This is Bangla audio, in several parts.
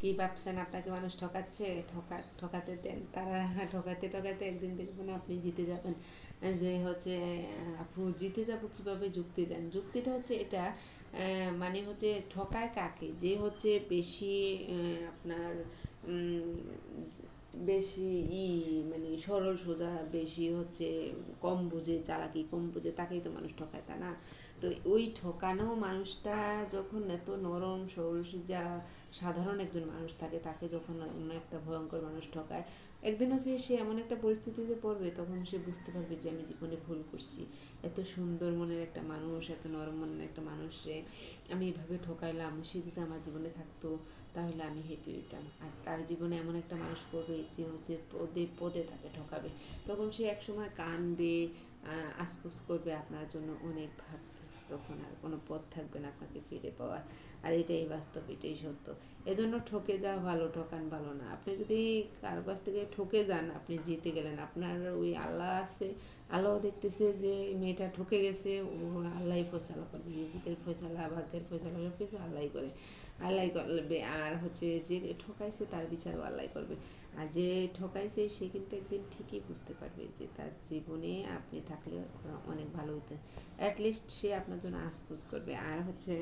কি ভাবছেন আপনাকে মানুষ ঠকাচ্ছে? ঠকাতে দেন। তারা ঠকাতে ঠকাতে একদিন দেখবেন আপনি জিতে যাবেন। যে হচ্ছে আপু জিতে যাব কিভাবে যুক্তি দেন? যুক্তিটা হচ্ছে এটা, মানে হচ্ছে ঠকায় কাকে? যে হচ্ছে বেশি আপনার উম, বেশি ই মানে সরল সোজা, বেশি হচ্ছে কম বুঝে, চালাকি কম বুঝে, তাকেই তো মানুষ ঠকায়, তা না? তো ওই ঠকানো মানুষটা যখন এত নরম সরল সোজা সাধারণ একজন মানুষ থাকে, তাকে যখন অন্য একটা ভয়ঙ্কর মানুষ ঠকায়, একদিন হচ্ছে সে এমন একটা পরিস্থিতিতে পড়বে, তখন সে বুঝতে পারবে যে আমি জীবনে ভুল করছি। এত সুন্দর মনের একটা মানুষ, এত নরম মনের একটা মানুষরে আমি এভাবে ঠকাইলাম, সে যদি আমার জীবনে থাকতো তাহলে আমি হ্যাপি হইতাম। আর তার জীবনে এমন একটা মানুষ পড়বে যে হচ্ছে পদে পদে তাকে ঠকাবে, তখন সে একসময় কানবে, আফসোস করবে, আপনার জন্য অনেক ভাববে। তখন আর কোনো পথ থাকবে না আপনাকে ফিরে পাওয়ার। আর এটাই বাস্তব, এটাই সত্য। এজন্য ঠকে যাওয়া ভালো, ঠকান ভালো না। আপনি যদি কারো কাছ থেকে ঠকে যান, আপনি জিতে গেলেন। আপনার ওই আল্লাহ আছে, আল্লাহ দেখতেছে যে মেয়েটা ঠকে গেছে, ও আল্লাহই ফয়সালা করবে। রিজিকের ফয়সালা, ভাগ্যের ফয়সালা সব কিছু আল্লাহই করে, আল্লাহই করবে। আর হচ্ছে যে ঠকাইছে তার বিচারও আল্লাহই করবে। আর যে ঠকাইছে সে কিন্তু একদিন ঠিকই বুঝতে পারবে যে তার জীবনে আপনি থাকলে অনেক ভালো হতো। অ্যাটলিস্ট সে আপনার জন্য আফসোস করবে। আর হচ্ছে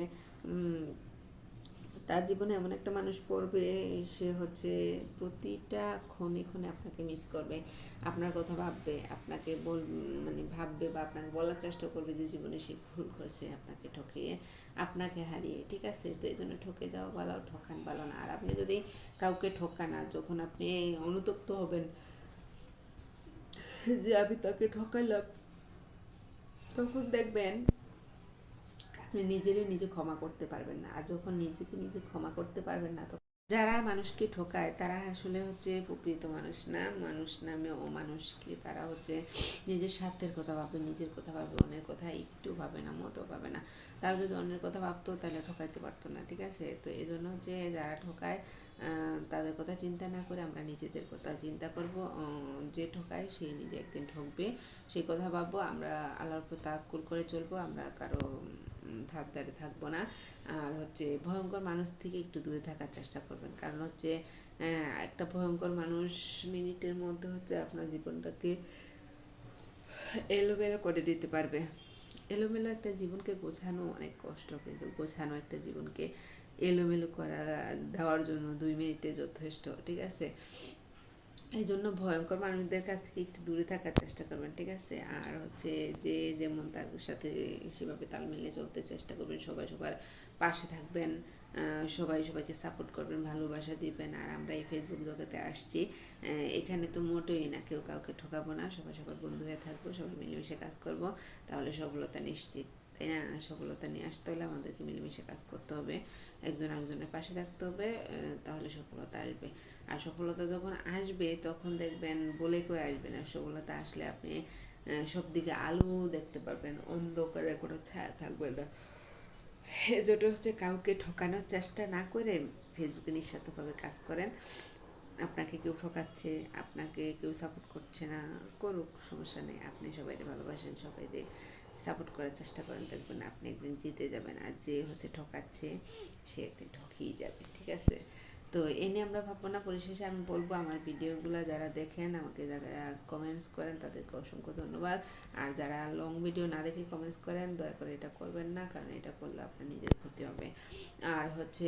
তার জীবনে এমন একটা মানুষ পড়বে, সে হচ্ছে প্রতিটা ক্ষণে ক্ষণে আপনাকে মিস করবে, আপনার কথা ভাববে, আপনাকে মানে ভাববে বা আপনাকে বলার চেষ্টা করবে যে জীবনে সে ভুল করেছে আপনাকে ঠকিয়ে, আপনাকে হারিয়ে। ঠিক আছে? তো এই জন্য ঠকে যাওয়া ভালো, ঠকান ভালো না। আর আপনি যদি কাউকে ঠকান, আর যখন আপনি অনুতপ্ত হবেন যে আমি তাকে ঠকাইলাম, তখন দেখবেন আপনি নিজেরই নিজে ক্ষমা করতে পারবেন না। আর যখন নিজেকে নিজে ক্ষমা করতে পারবেন না, তখন যারা মানুষকে ঠকায় তারা আসলে হচ্ছে প্রকৃত মানুষ না। মানুষ নামে অমানুষকে, তারা হচ্ছে নিজের স্বার্থের কথা ভাবে, নিজের কথা ভাবে, অন্যের কথা একটু ভাবে না, মোটেও ভাবে না। তারা যদি অন্যের কথা ভাবতো তাহলে ঠকাইতে পারতো না। ঠিক আছে? তো এই জন্য হচ্ছে যারা ঠকায় তাদের কথা চিন্তা না করে আমরা নিজেদের কথা চিন্তা করব। যে ঠকায় সে নিজে একদিন ঠকবে, সেই কথা ভাববো। আমরা আল্লাহর উপর তাওয়াক্কুল করে চলবো, আমরা কারো ধার ধারে থাকবো না। আর হচ্ছে ভয়ঙ্কর মানুষ থেকে একটু দূরে থাকার চেষ্টা করবেন, কারণ হচ্ছে একটা ভয়ঙ্কর মানুষ মিনিটের মধ্যে হচ্ছে আপনার জীবনটাকে এলোমেলো করে দিতে পারবে। এলোমেলো একটা জীবনকে গোছানো অনেক কষ্ট, কিন্তু গোছানো একটা জীবনকে এলোমেলো করা দেওয়ার জন্য 2 মিনিটে যথেষ্ট। ঠিক আছে? এই জন্য ভয়ঙ্কর মানুষদের কাছ থেকে একটু দূরে থাকার চেষ্টা করবেন। ঠিক আছে? আর হচ্ছে যে যেমন তার সাথে সেভাবে তাল মিলিয়ে চলতে চেষ্টা করবেন। সবাই সবার পাশে থাকবেন, সবাই সবাইকে সাপোর্ট করবেন, ভালোবাসা দিবেন। আর আমরা এই ফেসবুক জগতে আসছি, এখানে তো মোটেই না কেউ কাউকে ঠকাবো না, সবাই সবার বন্ধু হয়ে থাকবো, সবাই মিলেমিশে কাজ করব, তাহলে সফলতা নিশ্চিত। তাই না? সফলতা নিয়ে আসতে হলে আমাদেরকে মিলেমিশে কাজ করতে হবে, একজন আরেকজনের পাশে থাকতে হবে, তাহলে সফলতা আসবে। আর সফলতা যখন আসবে তখন দেখবেন বলে কয়ে আসবে না, সফলতা আসলে আপনি সব দিকে আলো দেখতে পারবেন, অন্ধকারের কোনো ছায়া থাকবে না। এজন্য হচ্ছে কাউকে ঠকানোর চেষ্টা না করে ফেসবুকে নিঃস্বার্থভাবে কাজ করেন। আপনাকে কেউ ঠকাচ্ছে, আপনাকে কেউ সাপোর্ট করছে না, করুক, সমস্যা নেই। আপনি সবাইকে ভালোবাসেন, সবাইকে সাপোর্ট করার চেষ্টা করেন, দেখবেন আপনি একদিন জিতে যাবেন। আর যে হচ্ছে ঠকাচ্ছে সে একদিন ঠকিয়ে যাবে। ঠিক আছে? তো এ নিয়ে আমরা ভাববো না। পরিশেষে আমি বলবো, আমার ভিডিওগুলো যারা দেখেন, আমাকে যারা কমেন্টস করেন, তাদেরকে অসংখ্য ধন্যবাদ। আর যারা লং ভিডিও না দেখে কমেন্টস করেন, দয়া করে এটা করবেন না, কারণ এটা করলে আপনার নিজের ক্ষতি হবে। আর হচ্ছে